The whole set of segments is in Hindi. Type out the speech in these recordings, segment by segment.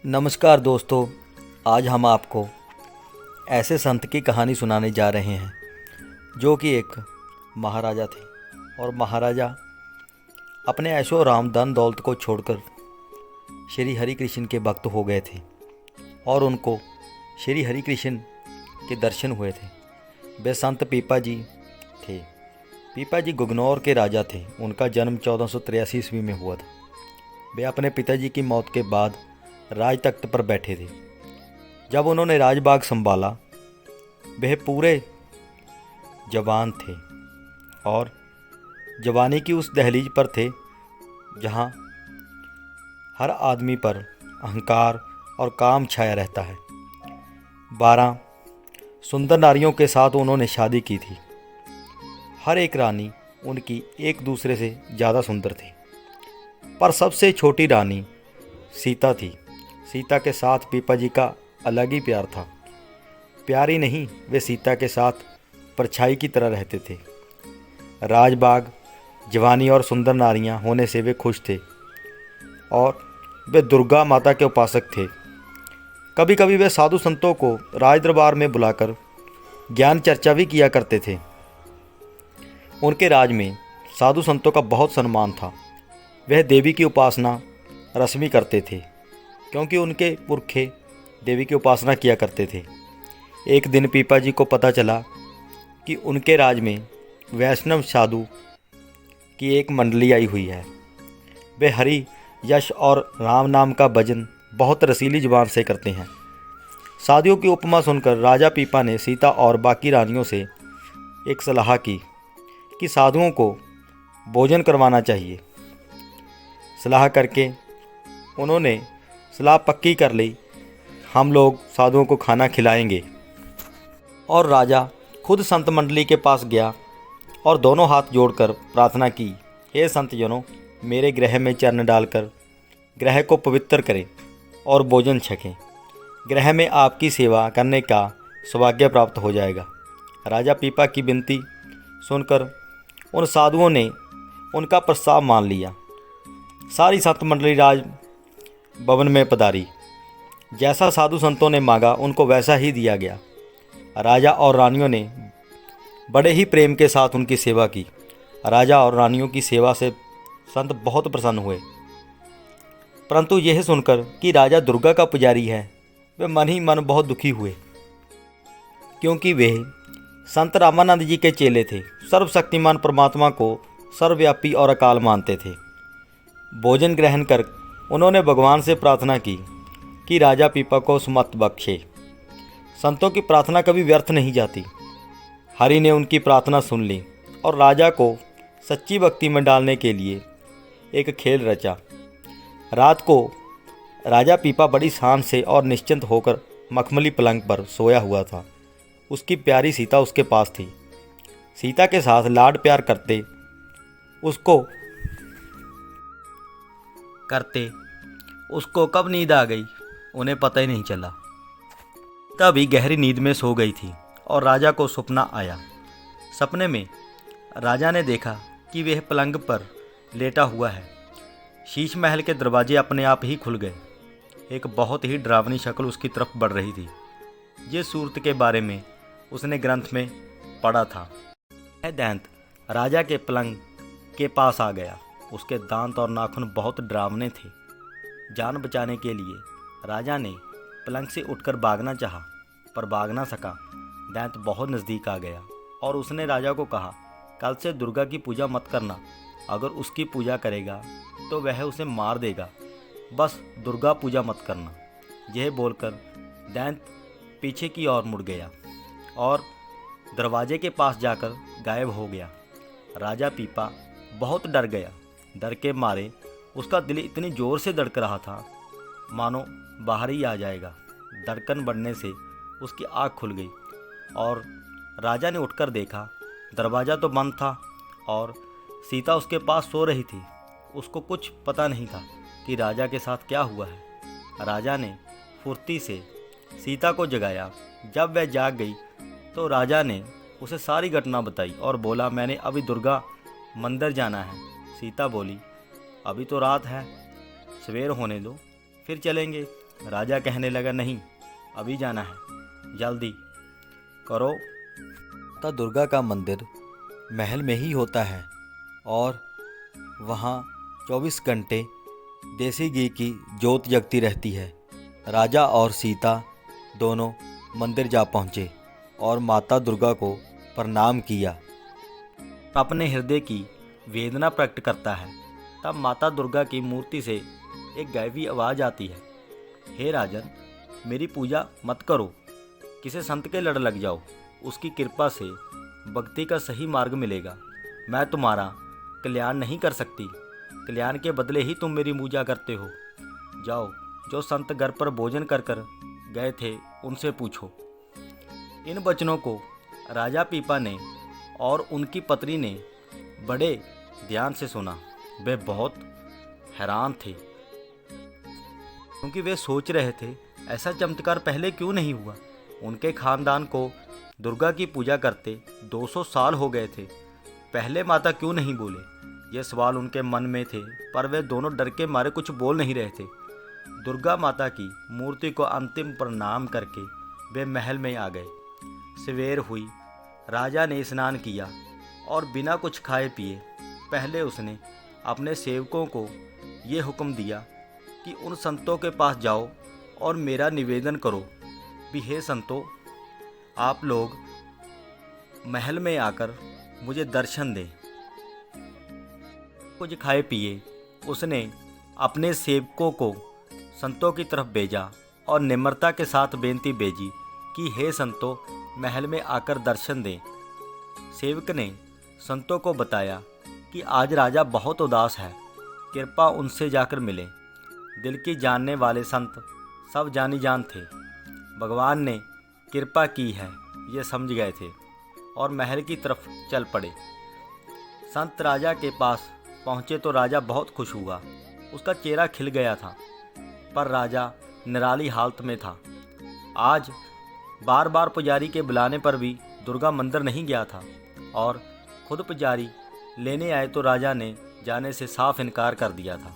नमस्कार दोस्तों। आज हम आपको ऐसे संत की कहानी सुनाने जा रहे हैं जो कि एक महाराजा थे और महाराजा अपने ऐशो आराम धन दौलत को छोड़कर श्री हरि कृष्ण के भक्त हो गए थे और उनको श्री हरि कृष्ण के दर्शन हुए थे। वे संत पीपा जी थे। पीपा जी गुगनौर के राजा थे। उनका जन्म 1483 ईस्वी में हुआ था। वे अपने पिताजी की मौत के बाद राज तख्त पर बैठे थे। जब उन्होंने राजबाग संभाला, वह पूरे जवान थे और जवानी की उस दहलीज पर थे जहां हर आदमी पर अहंकार और काम छाया रहता है। 12 सुंदर नारियों के साथ उन्होंने शादी की थी। हर एक रानी उनकी एक दूसरे से ज़्यादा सुंदर थी, पर सबसे छोटी रानी सीता थी। सीता के साथ पीपा जी का अलग ही प्यार था। प्यार ही नहीं, वे सीता के साथ परछाई की तरह रहते थे। राजबाग जवानी और सुंदर नारियां होने से वे खुश थे और वे दुर्गा माता के उपासक थे। कभी कभी वे साधु संतों को राज दरबार में बुलाकर ज्ञान चर्चा भी किया करते थे। उनके राज में साधु संतों का बहुत सम्मान था। वह देवी की उपासना रस्मी करते थे क्योंकि उनके पुरखे देवी की उपासना किया करते थे। एक दिन पीपा जी को पता चला कि उनके राज में वैष्णव साधु की एक मंडली आई हुई है। वे हरि यश और राम नाम का भजन बहुत रसीली जुबान से करते हैं। साधुओं की उपमा सुनकर राजा पीपा ने सीता और बाकी रानियों से एक सलाह की कि साधुओं को भोजन करवाना चाहिए। सलाह करके उन्होंने सलाह पक्की कर ली, हम लोग साधुओं को खाना खिलाएंगे। और राजा खुद संत मंडली के पास गया और दोनों हाथ जोड़कर प्रार्थना की, हे संत जनों, मेरे गृह में चरण डालकर गृह को पवित्र करें और भोजन छकें। गृह में आपकी सेवा करने का सौभाग्य प्राप्त हो जाएगा। राजा पीपा की विनती सुनकर उन साधुओं ने उनका प्रस्ताव मान लिया। सारी संत मंडली राज भवन में पधारी। जैसा साधु संतों ने मांगा उनको वैसा ही दिया गया। राजा और रानियों ने बड़े ही प्रेम के साथ उनकी सेवा की। राजा और रानियों की सेवा से संत बहुत प्रसन्न हुए, परंतु यह सुनकर कि राजा दुर्गा का पुजारी है, वे मन ही मन बहुत दुखी हुए क्योंकि वे संत रामानंद जी के चेले थे। सर्वशक्तिमान परमात्मा को सर्वव्यापी और अकाल मानते थे। भोजन ग्रहण कर उन्होंने भगवान से प्रार्थना की कि राजा पीपा को सुमत बख्शे। संतों की प्रार्थना कभी व्यर्थ नहीं जाती। हरि ने उनकी प्रार्थना सुन ली और राजा को सच्ची भक्ति में डालने के लिए एक खेल रचा। रात को राजा पीपा बड़ी शान से और निश्चिंत होकर मखमली पलंग पर सोया हुआ था। उसकी प्यारी सीता उसके पास थी। सीता के साथ लाड प्यार करते उसको कब नींद आ गई उन्हें पता ही नहीं चला। तभी गहरी नींद में सो गई थी और राजा को सपना आया। सपने में राजा ने देखा कि वह पलंग पर लेटा हुआ है। शीश महल के दरवाजे अपने आप ही खुल गए। एक बहुत ही डरावनी शक्ल उसकी तरफ बढ़ रही थी। जिस सूरत के बारे में उसने ग्रंथ में पढ़ा था। वह दैंत राजा के पलंग के पास आ गया। उसके दांत और नाखून बहुत डरावने थे। जान बचाने के लिए राजा ने पलंग से उठकर भागना चाहा, पर भाग ना सका। दैंत बहुत नज़दीक आ गया और उसने राजा को कहा, कल से दुर्गा की पूजा मत करना। अगर उसकी पूजा करेगा तो वह उसे मार देगा। बस दुर्गा पूजा मत करना। यह बोलकर दैंत पीछे की ओर मुड़ गया और दरवाजे के पास जाकर गायब हो गया। राजा पीपा बहुत डर गया। डर के मारे उसका दिल इतनी जोर से धड़क रहा था मानो बाहर ही आ जाएगा। धड़कन बढ़ने से उसकी आँख खुल गई और राजा ने उठकर देखा, दरवाज़ा तो बंद था और सीता उसके पास सो रही थी। उसको कुछ पता नहीं था कि राजा के साथ क्या हुआ है। राजा ने फुर्ती से सीता को जगाया। जब वह जाग गई तो राजा ने उसे सारी घटना बताई और बोला, मैंने अभी दुर्गा मंदिर जाना है। सीता बोली, अभी तो रात है, सवेर होने दो, फिर चलेंगे। राजा कहने लगा, नहीं, अभी जाना है, जल्दी करो। माता दुर्गा का मंदिर महल में ही होता है और वहाँ 24 घंटे देसी घी की जोत जगती रहती है। राजा और सीता दोनों मंदिर जा पहुँचे और माता दुर्गा को प्रणाम किया। अपने हृदय की वेदना प्रकट करता है। तब माता दुर्गा की मूर्ति से एक दैवी आवाज़ आती है, हे राजन, मेरी पूजा मत करो, किसी संत के लड़ लग जाओ, उसकी कृपा से भक्ति का सही मार्ग मिलेगा। मैं तुम्हारा कल्याण नहीं कर सकती, कल्याण के बदले ही तुम मेरी पूजा करते हो। जाओ, जो संत घर पर भोजन कर कर गए थे उनसे पूछो। इन वचनों को राजा पीपा ने और उनकी पत्नी ने बड़े ध्यान से सुना। वे बहुत हैरान थे क्योंकि वे सोच रहे थे, ऐसा चमत्कार पहले क्यों नहीं हुआ। उनके खानदान को दुर्गा की पूजा करते 200 साल हो गए थे, पहले माता क्यों नहीं बोले। ये सवाल उनके मन में थे, पर वे दोनों डर के मारे कुछ बोल नहीं रहे थे। दुर्गा माता की मूर्ति को अंतिम प्रणाम करके वे महल में आ गए। सवेर हुई, राजा ने स्नान किया और बिना कुछ खाए पिए पहले उसने अपने सेवकों को ये हुक्म दिया कि उन संतों के पास जाओ और मेरा निवेदन करो भी, हे संतों, आप लोग महल में आकर मुझे दर्शन दें। कुछ खाए पिए उसने अपने सेवकों को संतों की तरफ भेजा और निम्रता के साथ बेनती भेजी कि हे संतों, महल में आकर दर्शन दें। सेवक ने संतों को बताया कि आज राजा बहुत उदास है, कृपया उनसे जाकर मिलें। दिल की जानने वाले संत सब जानी जान थे, भगवान ने कृपा की है ये समझ गए थे और महल की तरफ चल पड़े। संत राजा के पास पहुँचे तो राजा बहुत खुश हुआ, उसका चेहरा खिल गया था, पर राजा निराली हालत में था। आज बार बार पुजारी के बुलाने पर भी दुर्गा मंदिर नहीं गया था और खुद पुजारी लेने आए तो राजा ने जाने से साफ इनकार कर दिया था।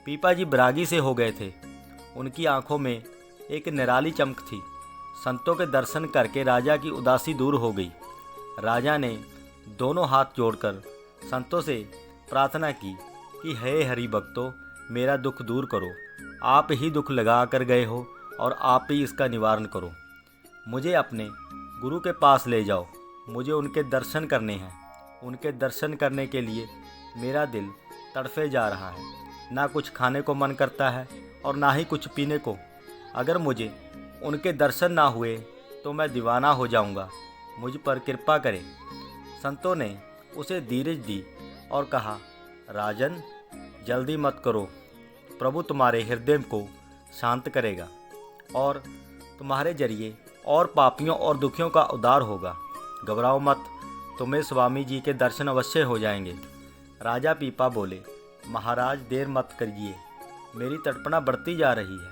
पीपा जी बैरागी से हो गए थे, उनकी आंखों में एक निराली चमक थी। संतों के दर्शन करके राजा की उदासी दूर हो गई। राजा ने दोनों हाथ जोड़कर संतों से प्रार्थना की कि हे हरि भक्तों, मेरा दुख दूर करो, आप ही दुख लगा कर गए हो और आप ही इसका निवारण करो। मुझे अपने गुरु के पास ले जाओ, मुझे उनके दर्शन करने हैं। उनके दर्शन करने के लिए मेरा दिल तड़फे जा रहा है, ना कुछ खाने को मन करता है और ना ही कुछ पीने को। अगर मुझे उनके दर्शन ना हुए तो मैं दीवाना हो जाऊंगा, मुझ पर कृपा करें। संतों ने उसे धीरज दी और कहा, राजन, जल्दी मत करो, प्रभु तुम्हारे हृदय को शांत करेगा और तुम्हारे जरिए और पापियों और दुखियों का उद्धार होगा। घबराओ मत, तुम्हें स्वामी जी के दर्शन अवश्य हो जाएंगे। राजा पीपा बोले, महाराज देर मत करिए, मेरी तड़पना बढ़ती जा रही है।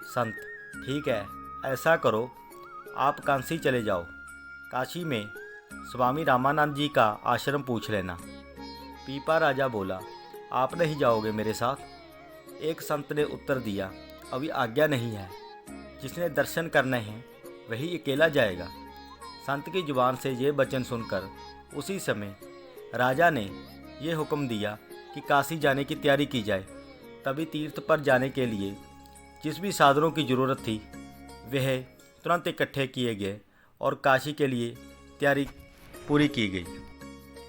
संत, ठीक है, ऐसा करो, आप काशी चले जाओ, काशी में स्वामी रामानंद जी का आश्रम पूछ लेना। पीपा राजा बोला, आप नहीं जाओगे मेरे साथ? एक संत ने उत्तर दिया, अभी आज्ञा नहीं है, जिसने दर्शन करने हैं वही अकेला जाएगा। संत की जुबान से ये वचन सुनकर उसी समय राजा ने ये हुक्म दिया कि काशी जाने की तैयारी की जाए। तभी तीर्थ पर जाने के लिए जिस भी साधनों की ज़रूरत थी वह तुरंत इकट्ठे किए गए और काशी के लिए तैयारी पूरी की गई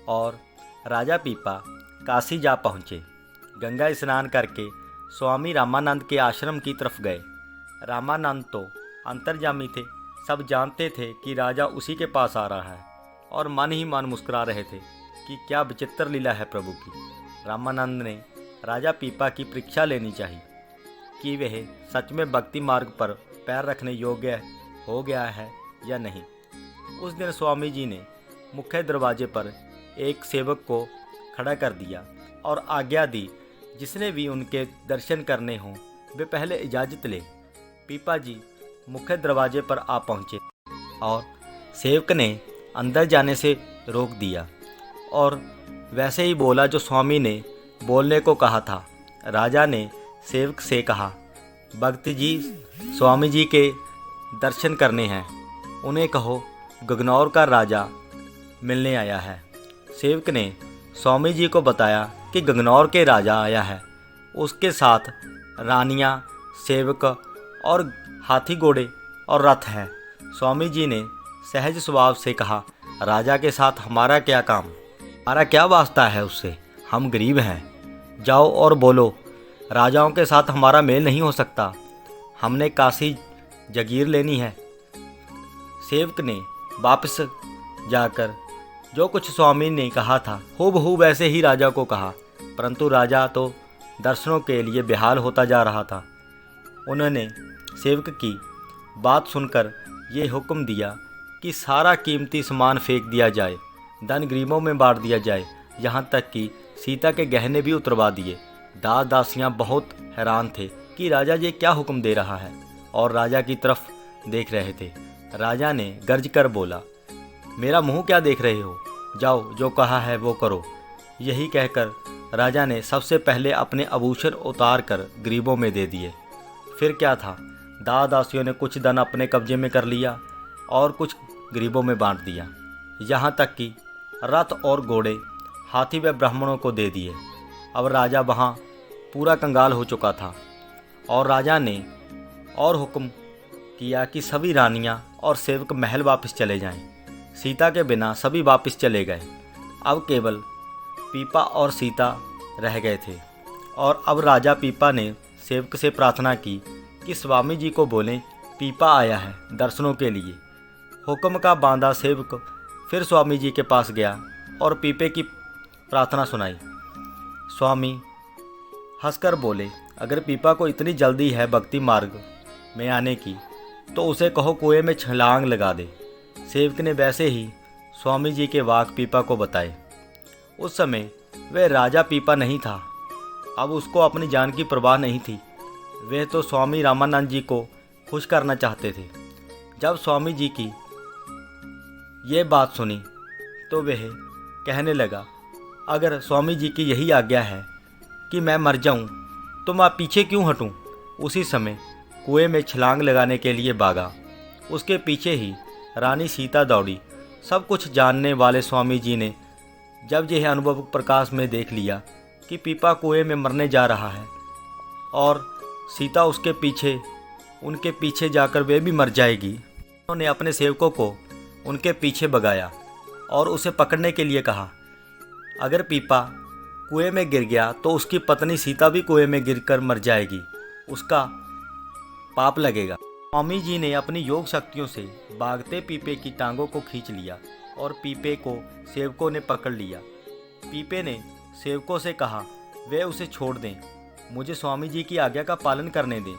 और राजा पीपा काशी जा पहुँचे। गंगा स्नान करके स्वामी रामानंद के आश्रम की तरफ गए। रामानंद तो अंतर्यामी थे, सब जानते थे कि राजा उसी के पास आ रहा है और मन ही मन मुस्कुरा रहे थे कि क्या विचित्र लीला है प्रभु की। रामानंद ने राजा पीपा की परीक्षा लेनी चाहिए कि वह सच में भक्ति मार्ग पर पैर रखने योग्य हो गया है या नहीं। उस दिन स्वामी जी ने मुख्य दरवाजे पर एक सेवक को खड़ा कर दिया और आज्ञा दी, जिसने भी उनके दर्शन करने हों वे पहले इजाज़त ले। पीपा जी मुख्य दरवाजे पर आ पहुँचे और सेवक ने अंदर जाने से रोक दिया और वैसे ही बोला जो स्वामी ने बोलने को कहा था। राजा ने सेवक से कहा, भक्त जी स्वामी जी के दर्शन करने हैं, उन्हें कहो गगनौर का राजा मिलने आया है। सेवक ने स्वामी जी को बताया कि गगनौर के राजा आया है, उसके साथ रानियां, सेवक और हाथी घोड़े और रथ है। स्वामी जी ने सहज स्वभाव से कहा, राजा के साथ हमारा क्या काम, हमारा क्या वास्ता है उससे, हम गरीब हैं। जाओ और बोलो राजाओं के साथ हमारा मेल नहीं हो सकता, हमने काशी जगीर लेनी है। सेवक ने वापस जाकर जो कुछ स्वामी ने कहा था हूबहू वैसे ही राजा को कहा, परंतु राजा तो दर्शनों के लिए बेहाल होता जा रहा था। उन्होंने सेवक की बात सुनकर ये हुक्म दिया कि सारा कीमती सामान फेंक दिया जाए, धन गरीबों में बांट दिया जाए, यहाँ तक कि सीता के गहने भी उतरवा दिए। दास दासियाँ बहुत हैरान थे कि राजा ये क्या हुक्म दे रहा है, और राजा की तरफ देख रहे थे। राजा ने गर्ज कर बोला, मेरा मुंह क्या देख रहे हो, जाओ जो कहा है वो करो। यही कहकर राजा ने सबसे पहले अपने आभूषण उतार कर गरीबों में दे दिए। फिर क्या था, दास दासियों ने कुछ धन अपने कब्जे में कर लिया और कुछ गरीबों में बांट दिया, यहाँ तक कि रथ और घोड़े, हाथी व ब्राह्मणों को दे दिए। अब राजा वहाँ पूरा कंगाल हो चुका था, और राजा ने और हुक्म किया कि सभी रानियाँ और सेवक महल वापस चले जाएं। सीता के बिना सभी वापस चले गए। अब केवल पीपा और सीता रह गए थे, और अब राजा पीपा ने सेवक से प्रार्थना की कि स्वामी जी को बोलें पीपा आया है दर्शनों के लिए। हुक्म का बांधा सेवक फिर स्वामी जी के पास गया और पीपे की प्रार्थना सुनाई। स्वामी हंसकर बोले, अगर पीपा को इतनी जल्दी है भक्ति मार्ग में आने की तो उसे कहो कुएं में छलांग लगा दे। सेवक ने वैसे ही स्वामी जी के वाक पीपा को बताए। उस समय वह राजा पीपा नहीं था, अब उसको अपनी जान की परवाह नहीं थी। वह तो स्वामी रामानंद जी को खुश करना चाहते थे। जब स्वामी जी की ये बात सुनी तो वह कहने लगा, अगर स्वामी जी की यही आज्ञा है कि मैं मर जाऊं तो मैं पीछे क्यों हटूं। उसी समय कुएं में छलांग लगाने के लिए भागा। उसके पीछे ही रानी सीता दौड़ी। सब कुछ जानने वाले स्वामी जी ने जब यह अनुभव प्रकाश में देख लिया कि पीपा कुएं में मरने जा रहा है और सीता उनके पीछे जाकर वे भी मर जाएगी, उन्होंने अपने सेवकों को उनके पीछे भगाया और उसे पकड़ने के लिए कहा। अगर पीपा कुएं में गिर गया तो उसकी पत्नी सीता भी कुएं में गिरकर मर जाएगी, उसका पाप लगेगा। स्वामी जी ने अपनी योग शक्तियों से भागते पीपे की टांगों को खींच लिया और पीपे को सेवकों ने पकड़ लिया। पीपे ने सेवकों से कहा वे उसे छोड़ दें, मुझे स्वामी जी की आज्ञा का पालन करने दें,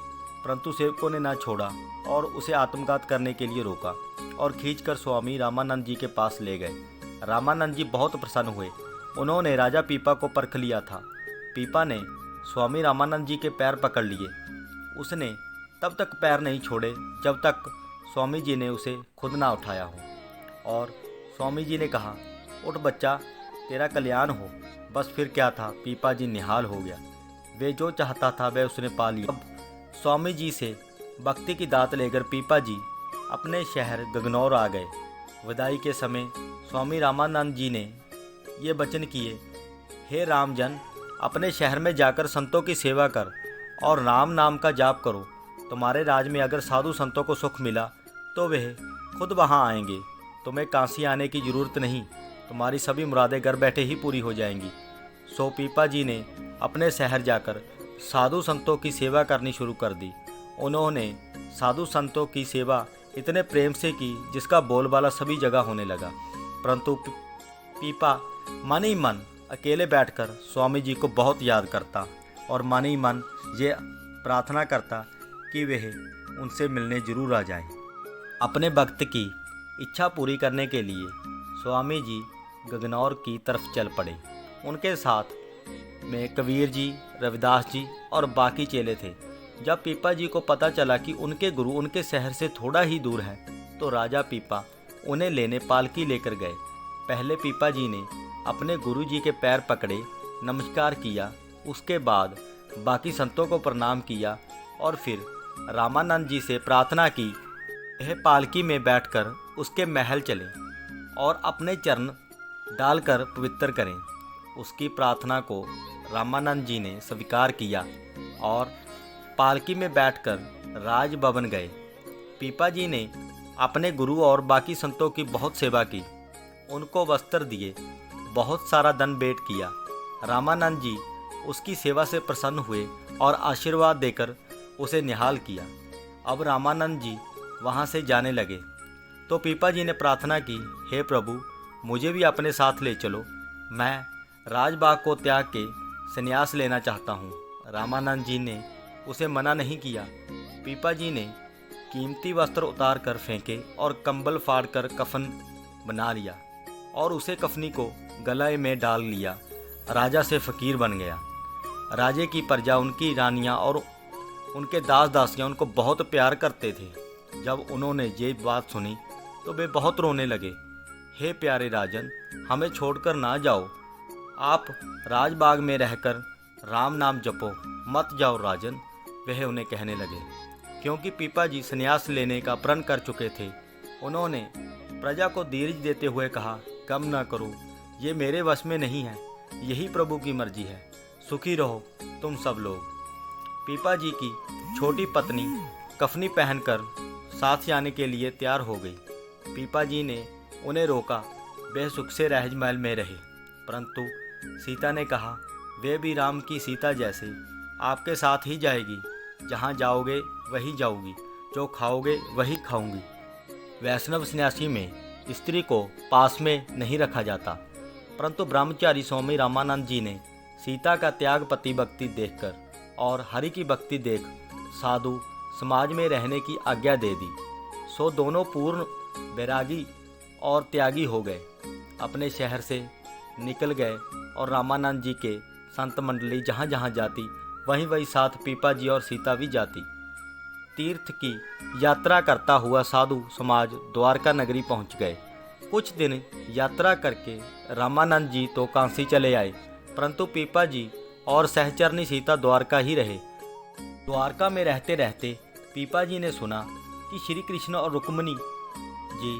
परंतु सेवकों ने ना छोड़ा और उसे आत्मघात करने के लिए रोका और खींचकर स्वामी रामानंद जी के पास ले गए। रामानंद जी बहुत प्रसन्न हुए। उन्होंने राजा पीपा को परख लिया था। पीपा ने स्वामी रामानंद जी के पैर पकड़ लिए। उसने तब तक पैर नहीं छोड़े जब तक स्वामी जी ने उसे खुद ना उठाया हो। और स्वामी जी ने कहा, उठ बच्चा, तेरा कल्याण हो। बस फिर क्या था, पीपा जी निहाल हो गया। वे जो चाहता था वह उसने पा लिया। अब स्वामी जी से भक्ति की दात लेकर पीपा जी अपने शहर गगनौर आ गए। विदाई के समय स्वामी रामानंद जी ने ये वचन किए, हे रामजन, अपने शहर में जाकर संतों की सेवा कर और राम नाम का जाप करो। तुम्हारे राज में अगर साधु संतों को सुख मिला तो वह खुद वहाँ आएंगे। तुम्हें काशी आने की ज़रूरत नहीं, तुम्हारी सभी मुरादें घर बैठे ही पूरी हो जाएंगी। सो पीपा जी ने अपने शहर जाकर साधु संतों की सेवा करनी शुरू कर दी। उन्होंने साधु संतों की सेवा इतने प्रेम से की जिसका बोलबाला सभी जगह होने लगा। परंतु पीपा मन ही मन अकेले बैठकर स्वामी जी को बहुत याद करता और मन ही मन ये प्रार्थना करता कि वह उनसे मिलने जरूर आ जाएं। अपने भक्त की इच्छा पूरी करने के लिए स्वामी जी गगनौर की तरफ चल पड़े। उनके साथ में कबीर जी, रविदास जी और बाकी चेले थे। जब पीपा जी को पता चला कि उनके गुरु उनके शहर से थोड़ा ही दूर है तो राजा पीपा उन्हें लेने पालकी लेकर गए। पहले पीपा जी ने अपने गुरु जी के पैर पकड़े, नमस्कार किया। उसके बाद बाकी संतों को प्रणाम किया। और फिर रामानंद जी से प्रार्थना की वह पालकी में बैठकर उसके महल चलें और अपने चरण डालकर पवित्र करें। उसकी प्रार्थना को रामानंद जी ने स्वीकार किया और पालकी में बैठकर राजभवन गए। पीपा जी ने अपने गुरु और बाकी संतों की बहुत सेवा की, उनको वस्त्र दिए, बहुत सारा धन भेंट किया। रामानंद जी उसकी सेवा से प्रसन्न हुए और आशीर्वाद देकर उसे निहाल किया। अब रामानंद जी वहाँ से जाने लगे तो पीपा जी ने प्रार्थना की, हे प्रभु, मुझे भी अपने साथ ले चलो, मैं राजबाग को त्याग के संन्यास लेना चाहता हूँ। रामानंद जी ने उसे मना नहीं किया। पीपा जी ने कीमती वस्त्र उतार कर फेंके और कंबल फाड़ कर कफन बना लिया और उसे कफनी को गले में डाल लिया। राजा से फकीर बन गया। राजे की प्रजा, उनकी रानियां और उनके दास दासियां उनको बहुत प्यार करते थे। जब उन्होंने ये बात सुनी तो वे बहुत रोने लगे। हे प्यारे राजन, हमें छोड़कर ना जाओ, आप राजबाग में रहकर राम नाम जपो, मत जाओ राजन, वह उन्हें कहने लगे। क्योंकि पीपा जी संन्यास लेने का प्रण कर चुके थे, उन्होंने प्रजा को धीरज देते हुए कहा, गम न करो, ये मेरे वश में नहीं है, यही प्रभु की मर्जी है, सुखी रहो तुम सब लोग। पीपा जी की छोटी पत्नी कफनी पहनकर साथ जाने के लिए तैयार हो गई। पीपा जी ने उन्हें रोका, वे सुख से राजमहल में रहे, परंतु सीता ने कहा, वे भी राम की सीता जैसे आपके साथ ही जाएगी, जहाँ जाओगे वही जाऊंगी, जो खाओगे वही खाऊंगी। वैष्णव सन्यासी में स्त्री को पास में नहीं रखा जाता, परंतु ब्रह्मचारी स्वामी रामानंद जी ने सीता का त्याग पति भक्ति देखकर और हरि की भक्ति देख साधु समाज में रहने की आज्ञा दे दी। सो दोनों पूर्ण बैरागी और त्यागी हो गए, अपने शहर से निकल गए और रामानंद जी के संत मंडली जहाँ जहाँ जाती वहीं वहीं साथ पीपा जी और सीता भी जाती। तीर्थ की यात्रा करता हुआ साधु समाज द्वारका नगरी पहुँच गए। कुछ दिन यात्रा करके रामानंद जी तो कांसी चले आए, परंतु पीपा जी और सहचरनी सीता द्वारका ही रहे। द्वारका में रहते रहते पीपा जी ने सुना कि श्री कृष्ण और रुक्मिणी जी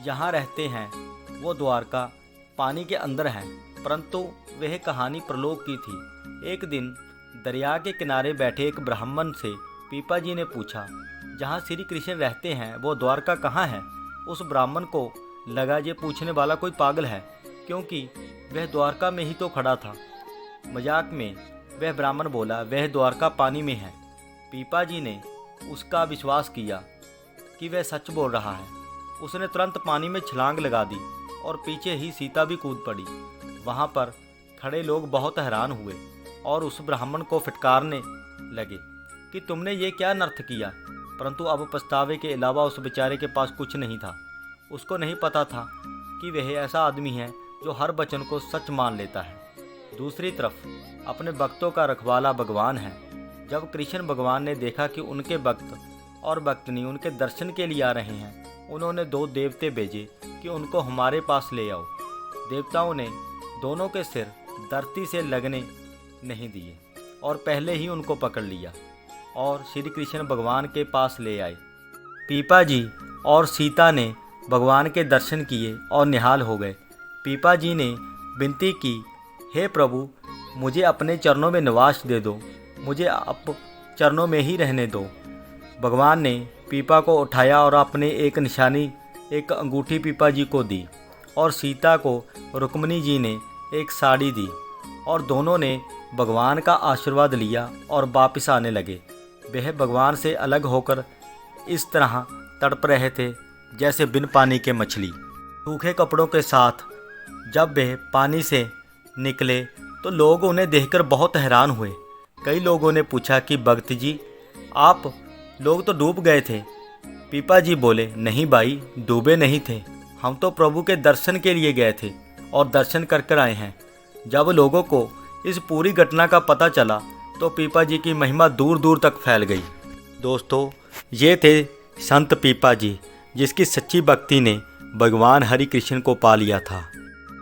यहाँ रहते हैं। वो द्वारका पानी के अंदर हैं, परंतु वह कहानी प्रलोभ की थी। एक दिन दरिया के किनारे बैठे एक ब्राह्मण से पीपा जी ने पूछा, जहाँ श्री कृष्ण रहते हैं वो द्वारका कहाँ है? उस ब्राह्मण को लगा ये पूछने वाला कोई पागल है, क्योंकि वह द्वारका में ही तो खड़ा था। मजाक में वह ब्राह्मण बोला, वह द्वारका पानी में है। पीपा जी ने उसका विश्वास किया कि वह सच बोल रहा है। उसने तुरंत पानी में छलांग लगा दी और पीछे ही सीता भी कूद पड़ी। वहाँ पर खड़े लोग बहुत हैरान हुए और उस ब्राह्मण को फिटकारने लगे कि तुमने ये क्या नर्थ किया, परंतु अब पछतावे के अलावा उस बेचारे के पास कुछ नहीं था। उसको नहीं पता था कि वह ऐसा आदमी है जो हर वचन को सच मान लेता है। दूसरी तरफ अपने भक्तों का रखवाला भगवान है। जब कृष्ण भगवान ने देखा कि उनके भक्त और भक्तनी उनके दर्शन के लिए आ रहे हैं, उन्होंने 2 देवते भेजे कि उनको हमारे पास ले आओ। देवताओं ने दोनों के सिर धरती से लगने नहीं दिए और पहले ही उनको पकड़ लिया और श्री कृष्ण भगवान के पास ले आए। पीपा जी और सीता ने भगवान के दर्शन किए और निहाल हो गए। पीपा जी ने विनती की, हे प्रभु, मुझे अपने चरणों में निवास दे दो, मुझे अब चरणों में ही रहने दो। भगवान ने पीपा को उठाया और अपने एक निशानी, एक अंगूठी पीपा जी को दी और सीता को रुक्मिणी जी ने एक साड़ी दी और दोनों ने भगवान का आशीर्वाद लिया और वापस आने लगे। वह भगवान से अलग होकर इस तरह तड़प रहे थे जैसे बिन पानी के मछली। सूखे कपड़ों के साथ जब वे पानी से निकले तो लोग उन्हें देखकर बहुत हैरान हुए। कई लोगों ने पूछा कि भक्त जी, आप लोग तो डूब गए थे। पीपा जी बोले, नहीं भाई, डूबे नहीं थे, हम तो प्रभु के दर्शन के लिए गए थे और दर्शन कर कर आए हैं। जब लोगों को इस पूरी घटना का पता चला तो पीपा जी की महिमा दूर दूर तक फैल गई। दोस्तों, ये थे संत पीपा जी, जिसकी सच्ची भक्ति ने भगवान हरि कृष्ण को पा लिया था।